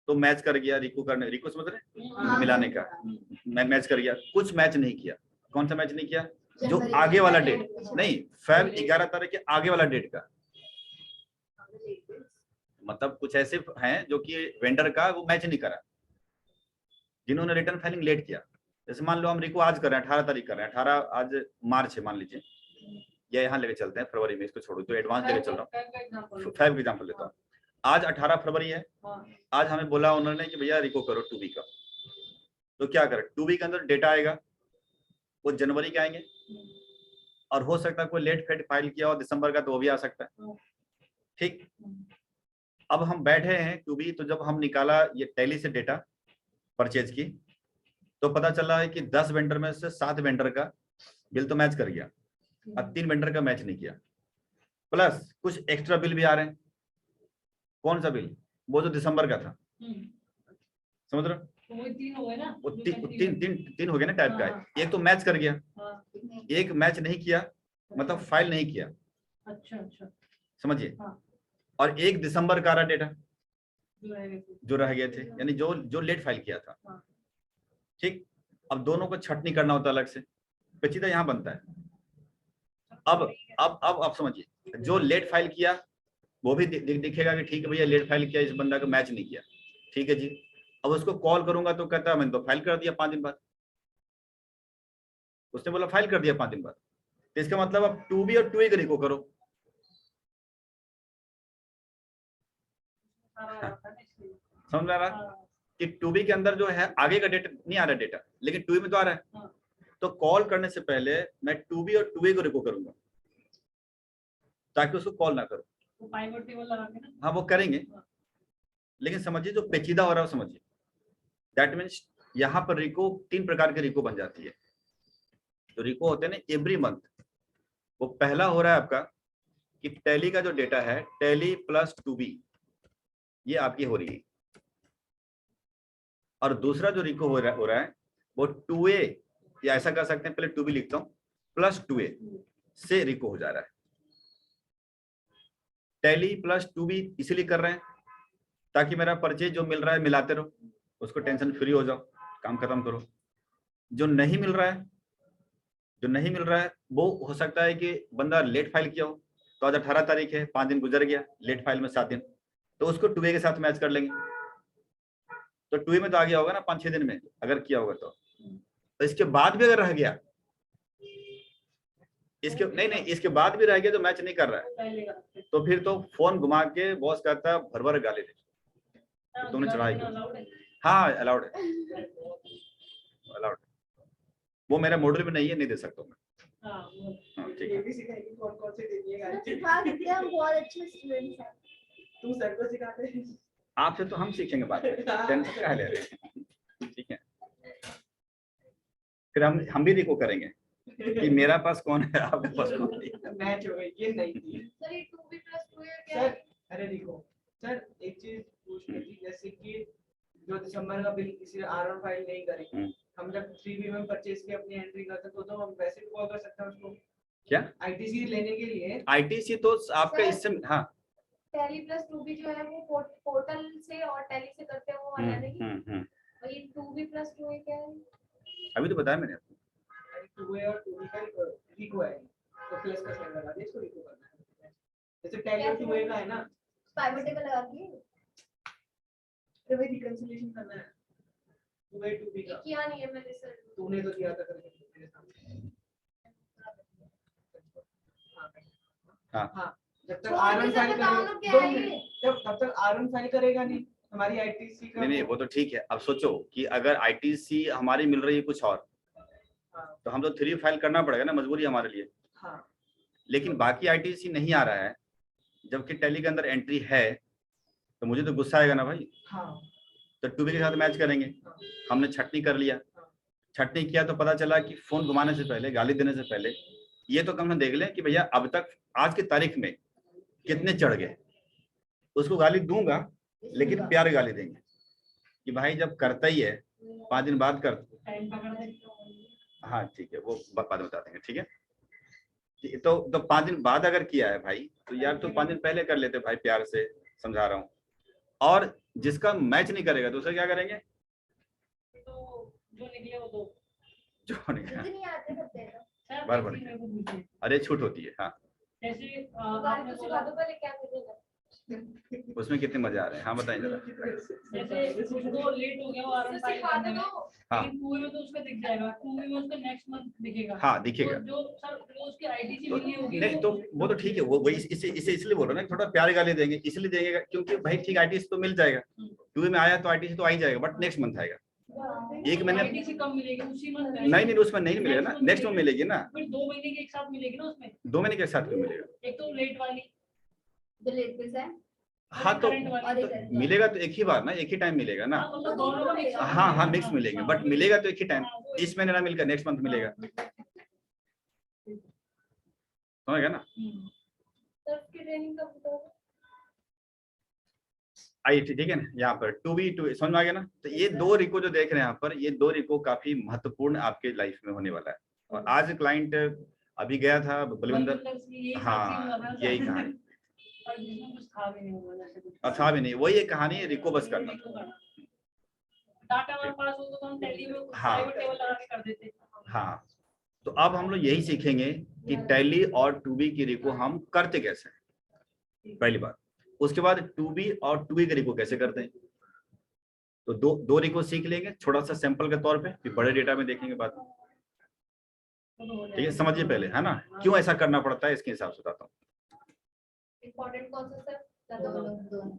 तो मैच कर गया, रिको करने, रिको समझ रहे हैं, मिलाने का मैच कर गया। कुछ मैच नहीं किया। कौन सा मैच नहीं किया? जो आगे वाला डेट नहीं, फैब 11 तारीख के आगे वाला डेट का, मतलब कुछ ऐसे हैं जो कि वेंडर का वो मैच नहीं करा, जिन्होंने रिटर्न फाइलिंग लेट किया। जैसे मान लो हम रिको आज कर रहे हैं, 18 तारीख कर रहे हैं, 18 आज मार्च है मान लीजिए, या यहाँ लेके चलते हैं फरवरी में, इसको छोड़ो तो एडवांस लेके चल रहा हूँ, फैब एग्जाम्पल लेता हूँ। आज 18 फरवरी है, आज हमें बोला उन्होंने कि भैया रिको करो 2 वीक का, तो क्या करें 2 वीक के अंदर डेटा आएगा, वो जनवरी के आएंगे, और हो सकता है कोई लेट फेट फाइल किया हो दिसंबर का तो वो भी आ सकता है। ठीक, अब हम बैठे हैं 2 वीक, तो जब हम निकाला ये टैली से डेटा परचेज की, तो पता चला है कि 10 वेंडर में से 7 वेंडर का बिल तो मैच कर गया, अब 3 वेंडर का मैच नहीं किया, प्लस कुछ एक्स्ट्रा बिल भी आ रहे हैं। कौन सा बिल? वो जो दिसंबर का था, समझ रहे हो? वो 3 हो गए ना, वो तीन हो गया ना टाइप का। एक तो मैच कर गया, एक मैच नहीं किया, मतलब फाइल नहीं किया। अच्छा समझिए। हाँ। और एक दिसंबर का रहा डेटा जो जो रह गए थे, यानी जो लेट फाइल किया था। हाँ। ठीक, अब दोनों को छटनी करना होता है अलग से, पेचीदा यहाँ बनता है। अब आप समझिए, जो लेट फाइल किया वो भी दिखेगा कि ठीक है भैया लेट फाइल किया, इस बंदा को मैच नहीं किया, ठीक है जी। अब उसको कॉल करूंगा तो कहता है मैंने तो फाइल कर दिया 5 दिन बाद, उसने बोला फाइल कर दिया 5 दिन बाद, तो इसका मतलब अब 2B और 2A को करो। समझ में आ रहा कि 2B के अंदर जो है आगे का डेटा नहीं आ रहा डेटा, लेकिन 2A में तो आ रहा है। तो कॉल करने से पहले मैं 2B और 2A को रिको करूंगा ताकि उसको कॉल ना करो। वो पाइवट टेबल लगा के ना, हाँ वो करेंगे, लेकिन समझिए जो पेचीदा हो रहा है समझिए, दैट मीन्स यहाँ पर रिको 3 प्रकार के रिको बन जाती है। जो रिको होते हैं ना एवरी मंथ, वो पहला हो रहा है आपका कि टैली का जो डेटा है टैली प्लस 2B ये आपकी हो रही है, और दूसरा जो रिको हो रहा है वो 2A, या ऐसा कर सकते हैं पहले 2B लिखता हूँ प्लस 2A से रिको हो जा रहा है। टैली प्लस 2B इसीलिए कर रहे हैं ताकि मेरा परचेज जो मिल रहा है मिलाते रहो, उसको टेंशन फ्री हो जाओ, काम खत्म करो। जो नहीं मिल रहा है वो हो सकता है कि बंदा लेट फाइल किया हो, तो आज 18 तारीख है, 5 दिन गुजर गया, लेट फाइल में 7 दिन, तो उसको 2A के साथ मैच कर लेंगे, तो 2A में तो आ गया होगा ना 5-6 दिन में अगर किया होगा तो इसके बाद भी अगर रह गया, इसके बाद भी रह गया जो मैच नहीं कर रहा है, तो फिर तो फोन घुमा के बॉस कहता है भर भर गाली दे, तुमने चढ़ाई की। हाँ अलाउड है, अलाउड। वो मेरा मॉडल में नहीं है, नहीं दे सकता मैं। हाँ ठीक है। कौन से देनी है गाली? सिखा देते हैं, हम बहुत अच्छे स्टूडेंट्स हैं। तुम सर को सिखाते हैं। आपसे तो हम सीखेंगे बात में, टेंशन क्या ले रहे हैं, ठीक है। फिर हम भी रिको करेंगे कि मेरा पास कौन है, आपके पास कौन है। मैच हो गई, ये नहीं थी सर ये 2B + 2A क्या है? सर। अरे देखो सर, एक चीज पूछनी थी, जैसे कि जो दिसंबर का बिल किसी R1 फाइल नहीं करेंगे, हम जब 3B में परचेज की अपनी एंट्री करते हैं तो हम वैसे भी कॉल कर सकते हैं उसको क्या आईटीसी लेने के लिए। आईटीसी तो आपका इससे हाँ टैली + 2B जो है वो पोर्टल से और टैली से करते हैं वो वाला नहीं। और ये 2B + 2A क्या है? अभी तो बताया मैंने आपको। 2A और 2B का रिको है, तो प्लस का साइन लगा दिया, इसको रिको करना है। जैसे टैली और 2A का है ना, पाइवट टेबल लगा के तो वही रिकंसिलिएशन करना है 2A 2B का। किया नहीं है मैंने सर। तूने तो किया था करके मेरे सामने। हाँ, जब तक R1 फाइल करेगा, तब तक R1 फाइल करेगा नहीं हमारी आईटीसी का। नहीं वो तो ठीक है। अब सोचो कि अगर आईटीसी हमारी मिल रही है कुछ और, तो हम तो 3 फाइल करना पड़ेगा ना, मजबूरी हमारे लिए। हाँ। लेकिन बाकी आईटीसी नहीं आ रहा है, जबकि टैली के अंदर एंट्री है, तो मुझे तो गुस्सा आएगा ना भाई। हाँ। तो 2B के साथ मैच करेंगे। हमने छटनी कर लिया, छटनी किया तो पता चला कि फोन घुमाने से पहले, गाली देने से पहले ये तो कम देख लें कि भैया अब तक आज की तारीख में कितने चढ़ गए। उसको गाली दूंगा लेकिन प्यार गाली देंगे कि भाई जब करता ही है 5 दिन बाद कर, हाँ ठीक है, वो बाद में बता देंगे, ठीक है। तो 5 दिन बाद अगर किया है भाई तो यार तो 5 दिन पहले कर लेते भाई, प्यार से समझा रहा हूँ। और जिसका मैच नहीं करेगा दूसरा क्या करेंगे? तो जो निकले वो दो, जो निकला जितनी आते सब दे दो। सर बराबर। वैसे ही मेरे को पूछिए। अरे छूट होती है, हाँ जैसे गाड़ी आपने तो बोला सिखा दो पहले क्या करेगा। उसमें कितने मजे आ रहे हैं, हाँ बताइए जरा। जैसे उसको लेट हो गया वो तो आरएन फाइल सिखा करने में, दो। हाँ लेकिन टूए में तो उसका दिख जाएगा, टूए में उसका नेक्स्ट मंथ दिखेगा। हाँ दिखेगा। तो जो सर जो उसकी आईटीसी तो मिली होगी नहीं तो वो तो ठीक है, वो वही इसे इसे इसलिए बोल रहा हूँ ना, थोड़ा प्यार गाली देंगे इसलिए देंगे क्योंकि भाई ठीक आईटीसी तो मिल जाएगा, टूए में आया तो आईटीसी तो आ ही जाएगा, बट नेक्स्ट मंथ आएगा। एक महीने आईटीसी कब मिलेगी? उसी मंथ नहीं उसमें नहीं मिलेगा ना, नेक्स्ट में मिलेगी ना। फिर 2 महीने की एक साथ मिलेगी ना उसमें, 2 महीने के साथ क्यों मिलेगा? एक तो लेट वाली जो लेट बिल्स है हाँ तो करंट वाली। और मिलेगा तो एक ही बार ना, एक ही टाइम मिलेगा ना। हाँ, मतलब दोनों का mix हाँ हाँ मिलेगा। मिक्स मिलेंगे, बट मिलेगा तो एक ही टाइम, हाँ, वो इस महीने ना मिलकर नेक्स्ट मंथ मिलेगा, समझ गया ना। सर उसकी ट्रेनिंग कब बताओगे? आई ठीक है ना, यहाँ पर टू समझ में आ गया ना। तो ये 2 रिको जो देख रहे हैं यहाँ पर, ये 2 रिको काफी महत्वपूर्ण आपके लाइफ में होने वाला है। और आज क्लाइंट अभी गया था बलविंदर, हाँ यही कहानी। और जिसमें कुछ था भी नहीं होगा, जैसे कुछ अच्छा भी नहीं, वही एक कहानी है, रिको बस करना। डाटा हमारे पास हो तो हम टैली में हाँ। प्राइवेट टेबल लगा के कर देते। हाँ तो अब हम लोग यही सीखेंगे कि टैली और टूबी की रिको हम करते कैसे हैं, पहली बात। उसके बाद टूबी और टूबी के रिको कैसे करते हैं। तो दो रिको सीख लेंगे थोड़ा सा सैंपल के तौर पे, फिर बड़े डेटा में देखेंगे बाद में, ठीक है। समझिए पहले, है ना, क्यों ऐसा करना पड़ता है इसके हिसाब से बताता हूँ, इम्पोर्टेंट कौन सा सर? दोनों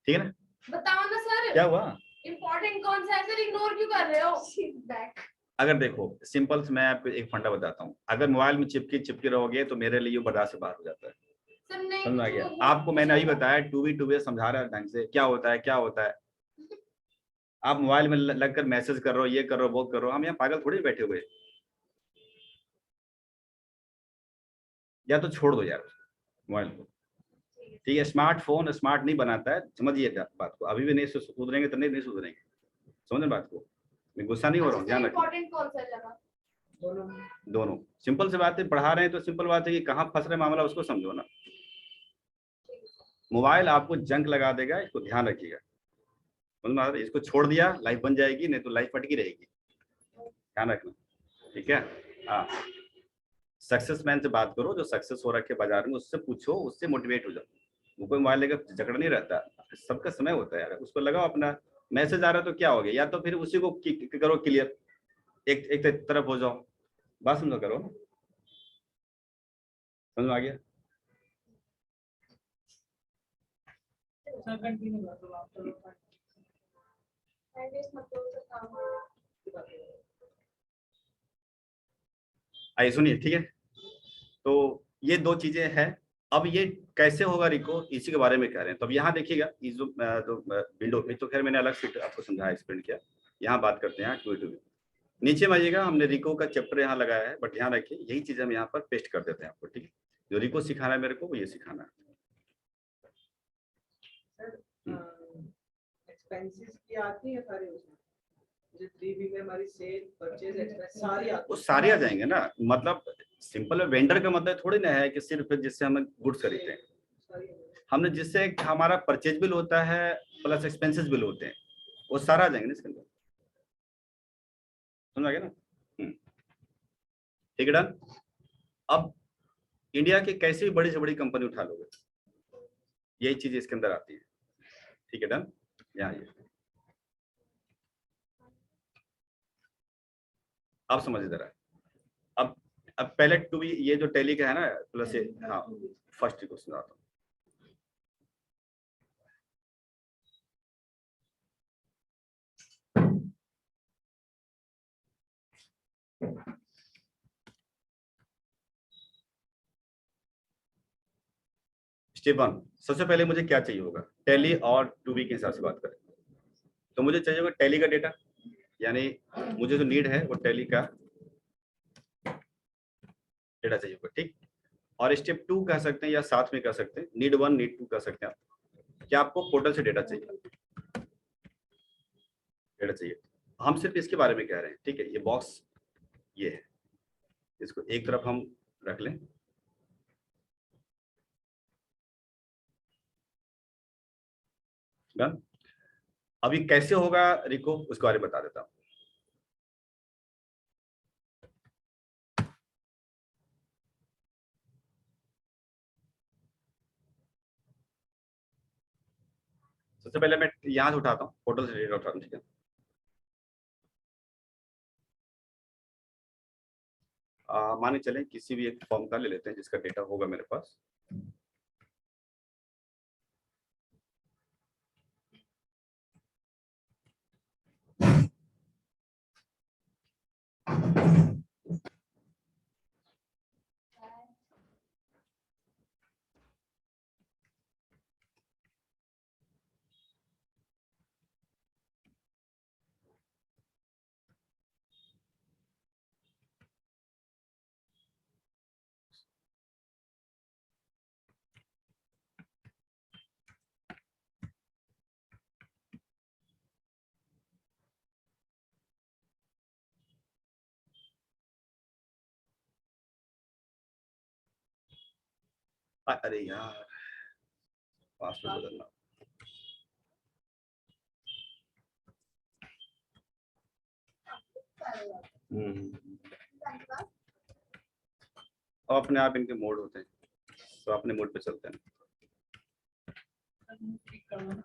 ठीक है ना। बताओ ना सर। क्या हुआ? इम्पोर्टेंट कौन सा है सर? इग्नोर क्यों कर रहे हो? बैक अगर देखो सिंपल से मैं आपको एक फंडा बताता हूँ, अगर मोबाइल में चिपके रहोगे तो मेरे लिए बर्दाश्त से बाहर हो जाता है, सर नहीं समझ आ गया। आपको मैंने अभी बताया टू समझा रहा है ढंग से क्या होता है क्या होता है। आप मोबाइल में लगकर मैसेज कर रहे हो, ये कर रहे हो वो कर रहे हो, हम यहाँ पागल थोड़ी बैठे हुए। या तो छोड़ दो यार मोबाइल को, ठीक है। स्मार्टफोन स्मार्ट नहीं बनाता है, समझिए बात को। अभी भी नहीं सुधरेंगे तो नहीं सुधरेंगे, समझ बात को। मैं गुस्सा नहीं हो रहा हूँ, ध्यान रखिए। इम्पोर्टेंट कौन सा लगा? दोनों सिंपल से बात है, पढ़ा रहे हैं तो सिंपल बात है कि कहाँ फंस रहे मामला उसको समझो ना। मोबाइल आपको जंक लगा देगा, इसको ध्यान रखिएगा, समझ में आ रहा है? इसको छोड़ दिया लाइफ बन जाएगी, नहीं तो लाइफ अटकी रहेगी, ध्यान रखना, ठीक है। हाँ सक्सेस मैन से बात करो, जो सक्सेस हो रखे बाजार में, उससे पूछो, उससे मोटिवेट हो जाओ। वो कोई मोबाइल लेकर झगड़ा नहीं रहता, सबका समय होता है यार, उसको लगाओ अपना। मैसेज आ रहा है तो क्या हो गया, या तो फिर उसी को करो क्लियर, एक तरफ हो जाओ, बात समझो करो ना, समझ में आ गया। सर कंटिन्यू कर दो आप, चलो टाइम वेस्ट मत करो सर, काम आइए सुनिए, ठीक है। तो ये 2 चीजें हैं। अब ये कैसे होगा रिको, इसी के बारे में कह रहे हैं। तो अब यहाँ देखिएगा, इस जो विंडो पे, तो खैर मैंने अलग से आपको समझाया, एक्सप्लेन किया। यहाँ बात करते हैं टू नीचे में आइएगा, हमने रिको का चैप्टर यहाँ लगाया है, बट ध्यान रखिए यही चीज हम यहाँ पर पेस्ट कर देते हैं आपको, ठीक है। जो रिको सिखाना है मेरे को वो ये सिखाना है। एक्सपेंसेस की आती है सारी उसमें, जो 3B में हमारी सेल परचेज एक्सपेंस सारी आती वो सारे आ जाएंगे ना, मतलब सिंपल वेंडर का मतलब थोड़ी ना है कि सिर्फ जिससे हम गुड्स खरीदते हैं, है। हमने जिससे हमारा परचेज बिल होता है प्लस एक्सपेंसेस बिल होते हैं, वो सारा आ जाएंगे ना इसके अंदर, समझ आ गया ना। ठीक है डन। अब इंडिया की कैसी भी बड़ी से बड़ी कंपनी उठा लोगे, यही चीज इसके अंदर आती है, ठीक है डन। यहाँ ये अब समझिए जरा। अब पहले टू भी ये जो टैली का है ना प्लस ये, हाँ फर्स्ट को सुनाता हूँ। स्टेप 1, सबसे पहले मुझे क्या चाहिए होगा, टैली और टूबी के हिसाब से बात करें तो मुझे चाहिए होगा टैली का डेटा, यानी मुझे जो नीड है वो टैली का डेटा चाहिए होगा, ठीक। और स्टेप 2 कह सकते हैं या साथ में कह सकते हैं, नीड 1 नीड 2 कह सकते हैं आप। क्या आपको पोर्टल से डेटा चाहिए, हम सिर्फ इसके बारे में कह रहे हैं, ठीक है। ये बॉक्स ये है, इसको एक तरफ हम रख लें। डन। अभी कैसे होगा रिको, उसके बारे में बता देता हूं। सबसे पहले मैं यहां से उठाता हूँ, पोर्टल से डेटा उठाता हूँ, ठीक है। माने चलें किसी भी एक फॉर्म का ले लेते हैं जिसका डेटा होगा मेरे पास। अरे यार, पासवर्ड बदलना। अब अपने आप इनके मोड होते हैं, तो अपने मोड पे चलते हैं। ठीक कर लो ना।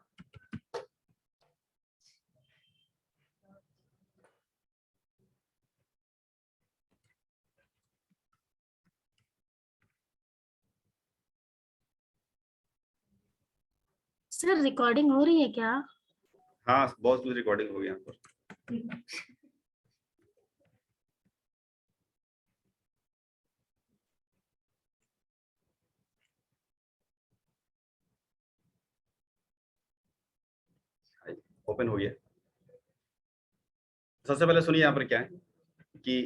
सर रिकॉर्डिंग हो रही है क्या? हाँ, बहुत कुछ रिकॉर्डिंग हो गई यहाँ पर। ओपन हो गया। सबसे पहले सुनिए यहाँ पर क्या है कि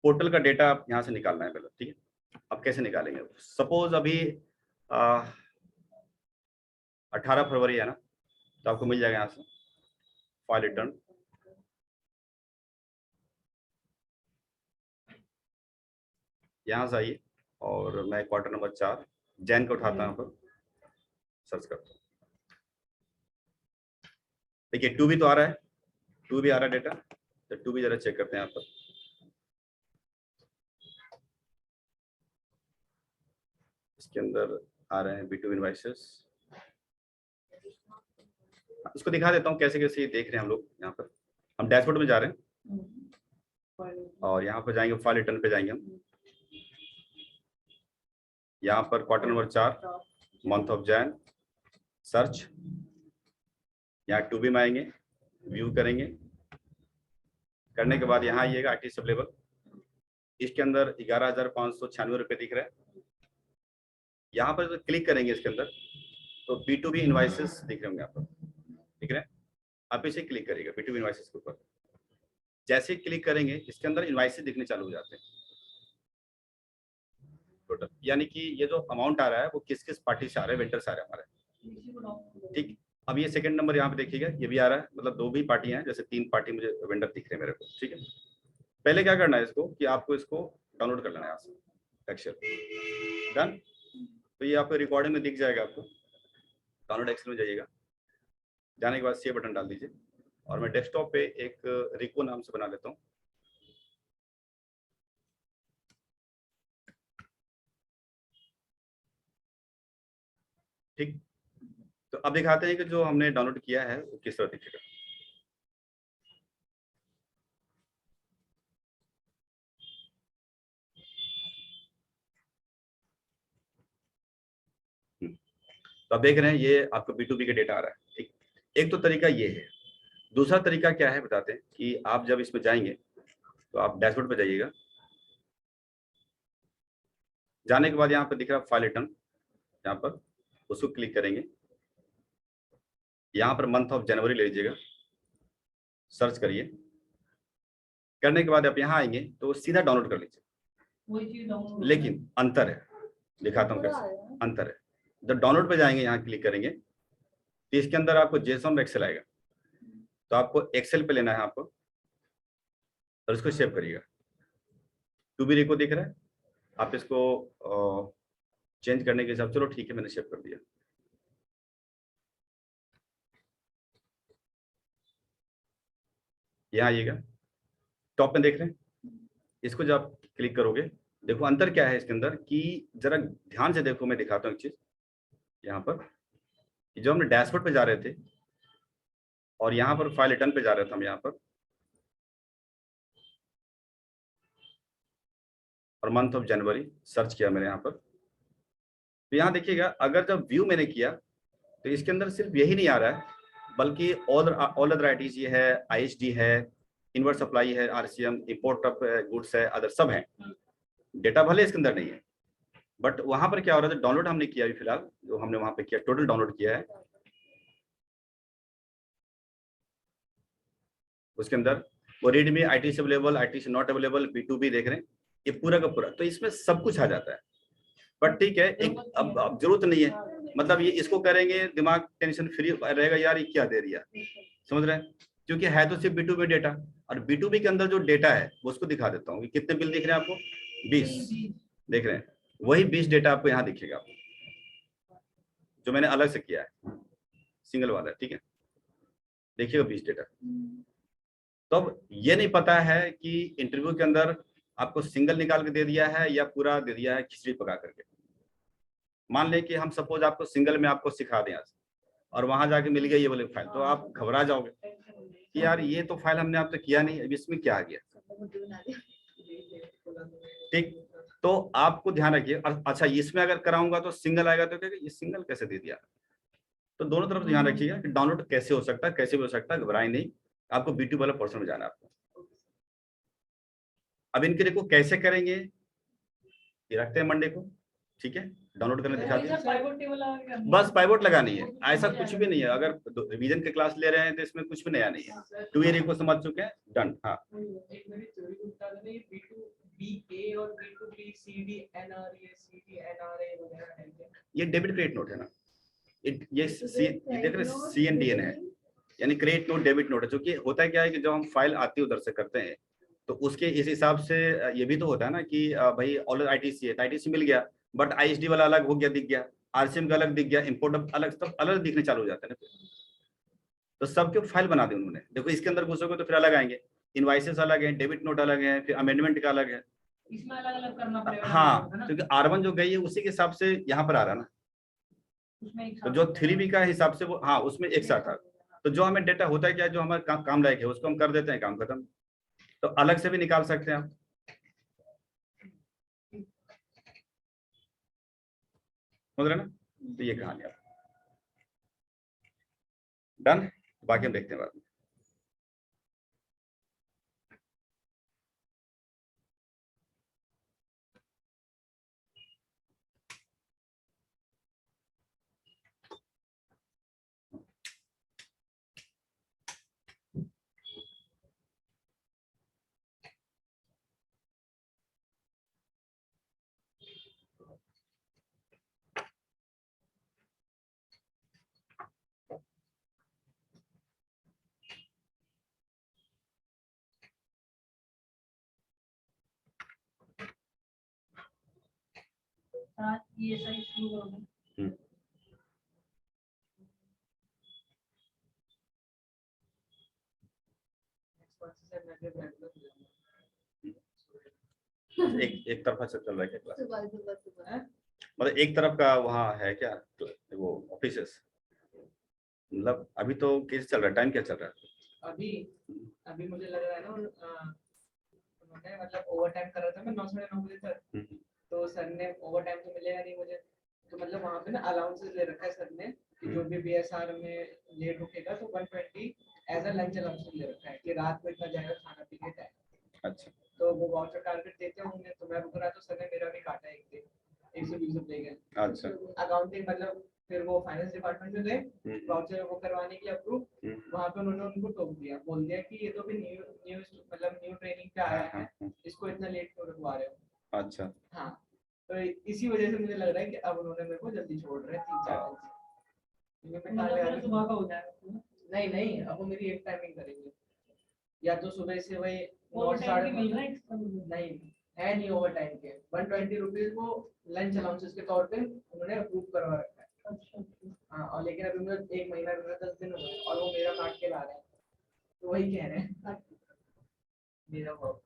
पोर्टल का डेटा आप यहाँ से निकालना है पहले, ठीक है। अब कैसे निकालेंगे? सपोज अभी 18 फरवरी है ना, तो आपको मिल जाएगा यहाँ से फाइल रिटर्न। यहाँ से आइए और मैं क्वार्टर नंबर 4 जैन का उठाता हूँ, पर सर्च करता हूँ। देखिए 2 भी तो आ रहा है, 2 भी आ रहा है डेटा, तो 2 भी जरा चेक करते हैं यहाँ पर। इसके अंदर आ रहे हैं B2 इनवॉइसेस। इसको दिखा देता हूँ कैसे कैसे देख रहे हैं हम लोग। यहाँ पर हम डैशबोर्ड में जा रहे हैं और यहाँ पर जाएंगे, फाइल रिटर्न पे जाएंगे हम। यहाँ पर quarter number 4 month of Jain, search. यहाँ 2B में आएंगे, व्यू करेंगे। करने के बाद यहाँ आइएगा IT सबलेबल। इसके अंदर 11,596 रुपये दिख रहा है। यहाँ पर क्लिक करेंगे इसके अंदर तो B2B इनवॉइसेस दिख रहे होंगे यहाँ पर, दिख रहे हैं। आप इसे क्लिक करिएगा B2B इनवॉइसेस के ऊपर। जैसे क्लिक करेंगे इसके अंदर इनवॉइसेस दिखने चालू हो जाते हैं टोटल, यानी कि ये जो अमाउंट आ रहा है वो किस किस पार्टी से आ रहा है, वेंडर से आ रहा है हमारे, ठीक। अब ये सेकंड नंबर यहाँ पे देखिएगा, ये भी आ रहा है, मतलब 2 भी पार्टियां हैं, जैसे 3 पार्टी मुझे वेंडर दिख रहे हैं मेरे को, ठीक है। पहले क्या करना है इसको कि आपको इसको डाउनलोड कर लेना है यहाँ से, एक्सेल। डन। तो ये आपको रिकॉर्डिंग में दिख जाएगा, आपको डाउनलोड एक्सेल में जाइएगा। जाने के बाद सेव बटन डाल दीजिए और मैं डेस्कटॉप पे एक रिको नाम से बना लेता हूँ। ठीक। तो अब दिखाते हैं कि जो हमने डाउनलोड किया है वो किस तरह दिखेगा। तो आप देख रहे हैं ये आपको B2B का डेटा आ रहा है, ठीक। एक तो तरीका ये है। दूसरा तरीका क्या है बताते हैं कि आप जब इसमें जाएंगे तो आप डैशबोर्ड पे जाइएगा। जाने के बाद यहाँ पर दिख रहा है फाइल रिटर्न, यहाँ पर उसको क्लिक करेंगे। यहाँ पर मंथ ऑफ जनवरी ले लीजिएगा, सर्च करिए। करने के बाद आप यहाँ आएंगे तो सीधा डाउनलोड कर लीजिए। लेकिन अंतर है, दिखाता हूँ कैसे अंतर है। जब डाउनलोड पे जाएंगे यहाँ क्लिक करेंगे तो इसके अंदर आपको जेसन और एक्सेल आएगा। तो आपको एक्सेल पे लेना है आपको और इसको सेव करिएगा। टू बी रिको दिख रहा है, आप इसको चेंज करने के हिसाब, चलो ठीक है मैंने सेव कर दिया। यहाँ आइएगा, टॉप में देख रहे हैं, इसको जब आप क्लिक करोगे देखो अंतर क्या है इसके अंदर कि जरा ध्यान से देखो, मैं दिखाता हूँ एक चीज। यहाँ पर जो हमने डैशबोर्ड पे जा रहे थे और यहाँ पर फाइल रिटर्न पे जा रहे थे हम यहाँ पर, और मंथ ऑफ जनवरी सर्च किया मैंने यहाँ पर, तो यहाँ देखिएगा अगर जब व्यू मैंने किया तो इसके अंदर सिर्फ यही नहीं आ रहा है, बल्कि ऑल अदर आईटीज ये है, आईएसडी है, इनवर्ट सप्लाई है, आरसीएम, इंपोर्ट ऑफ गुड्स है, अदर सब है। डेटा भले इसके अंदर नहीं है, बट वहां पर क्या हो रहा है, डाउनलोड हमने किया अभी फिलहाल, जो हमने वहां पे किया टोटल डाउनलोड किया है, उसके अंदर वो रीडमी, आईटी से अवेलेबल, आईटी से नॉट अवेलेबल, B2B देख रहे हैं, ये पूरा का पूरा, तो इसमें सब कुछ आ जाता है। बट ठीक है, एक अब जरूरत नहीं है, मतलब ये इसको करेंगे दिमाग टेंशन फ्री रहेगा, यार ये क्या दे दिया, समझ रहे हैं, क्योंकि है तो सिर्फ B2B डेटा, और B2B के अंदर जो डेटा है वो उसको दिखा देता हूँ। कितने बिल दिख रहे हैं आपको, 20 देख रहे हैं, वही 20 डेटा आपको यहाँ दिखेगा, जो मैंने अलग से किया है सिंगल वाला, ठीक है, देखिएगा 20 डेटा। तो अब ये नहीं पता है कि इंटरव्यू के अंदर आपको सिंगल निकाल के दे दिया है या पूरा दे दिया है खिचड़ी पका करके। मान लें कि हम सपोज आपको सिंगल में आपको सिखा दें आज, और वहां जाके मिल गया ये वाली फाइल, तो आप घबरा जाओगे कि यार ये तो फाइल हमने आप तो किया नहीं, अब इसमें क्या आ गया, ठीक। तो आपको ध्यान रखिए, अच्छा इसमें अगर कराऊंगा तो सिंगल आएगा, तो क्या ये सिंगल कैसे दे दिया, तो दोनों तरफ ध्यान रखिएगा कि डाउनलोड कैसे हो सकता है, कैसे भी हो सकता है, घबराए नहीं, आपको B2 वाला पोर्शन में जाना है आपको। अब इनके देखो कैसे करेंगे, ये रखते हैं मंडे को, ठीक है, डाउनलोड करने दिखाते हैं, बस पाइवोट लगानी है, ऐसा कुछ भी नहीं है। अगर रिवीजन के क्लास ले रहे हैं तो इसमें कुछ भी नया नहीं है, 2 ईयर को समझ चुके हैं, डन। हाँ एक मेरी थ्योरी बता देना, ये B2BA और B2BCDNRA वगैरह है क्या? ये डेबिट क्रेडिट नोट है ना, ये देख रहे CNDN है, यानी क्रेडिट नोट डेबिट नोट है। जो कि होता है क्या है कि जब हम फाइल आती है उधर से करते हैं, तो उसके इस हिसाब से ये भी तो होता है ना कि भाई ऑल ITC है तो ITC मिल गया, बट ISD वाला अलग हो गया, दिख गया, RCM का अलग दिख गया, इंपोर्ट अलग, सब अलग दिखने चालू हो जाते हैं ना, तो सबके फाइल बना दी उन्होंने। देखो इसके अंदर घुसोगे तो फिर अलग आएंगे, इनवाइसेस अलग है, डेबिट नोट अलग है, फिर अमेंडमेंट का अलग है, इसमें अलग अलग करना पड़ेगा। हाँ, क्योंकि R1 जो गई है उसी के हिसाब से यहाँ पर आ रहा है ना, तो जो 3B का हिसाब से वो, हाँ उसमें एक साथ था। तो जो हमें डेटा होता है क्या, जो हमारे काम लायक है उसको हम कर देते हैं, काम खत्म। तो अलग से भी निकाल सकते हैं आप, समझ रहे ना, तो ये कहानी आप डन, बाकी हम देखते हैं बाद में। ये सही शुरू करोगे। एक तरफा से चल रहा है क्या क्लास, सुबह सुबह सुबह मतलब एक तरफ का वहाँ है क्या वो ऑफिसेस, मतलब अभी तो कैसे चल रहा है, टाइम क्या चल रहा है अभी अभी मुझे लग रहा है ना उन्होंने मतलब ओवर टाइम कर रहा था मैं 9 साढ़े 9 बजे तक, तो सर ने ओवर टाइम तो मिलेगा नहीं मुझे, तो मतलब वहाँ पे ना अलाउंसेस ले रखा है सर ने कि जो भी BSR में लेट रुकेगा तो 120 एज अ लंच अलाउंस ले रखा है कि रात में इतना जाएगा खाना पीने टाइम। अच्छा, तो वो वाउचर टारगेट देते होंगे, तो मैं रुक रहा तो सर ने मेरा भी काटा एक दिन 120 रुपए का। अच्छा, अकाउंटिंग मतलब फिर वो फाइनेंस डिपार्टमेंट में गए वाउचर वो करवाने के लिए अप्रूव, वहाँ पे उन्होंने उनको टोक दिया, बोल दिया कि ये तो भी न्यू मतलब न्यू ट्रेनिंग पे आया है, इसको इतना लेट क्यों रखवा रहे हो। अच्छा, हाँ, तो इसी वजह से मुझे लग रहा है कि अब उन्होंने मेरे को जल्दी छोड़ रहे हैं 3-4 दिन से। मैं मतलब सुबह का हो जाएगा। नहीं नहीं, अब वो मेरी एक टाइमिंग करेंगे, या तो सुबह से वही ओवर टाइम भी 9 मिल रहा है इसका मुझे। नहीं है, नहीं ओवर टाइम के 120 रुपीज वो लंच अलाउंसेस के तौर पे उन्होंने अप्रूव करवा रखा है। अच्छा अच्छा। हाँ, और लेकिन अभी मुझे 1 महीना भी 10 दिन हो गए और वो मेरा काट के ला रहे हैं, तो वही कह रहे हैं मेरा वर्क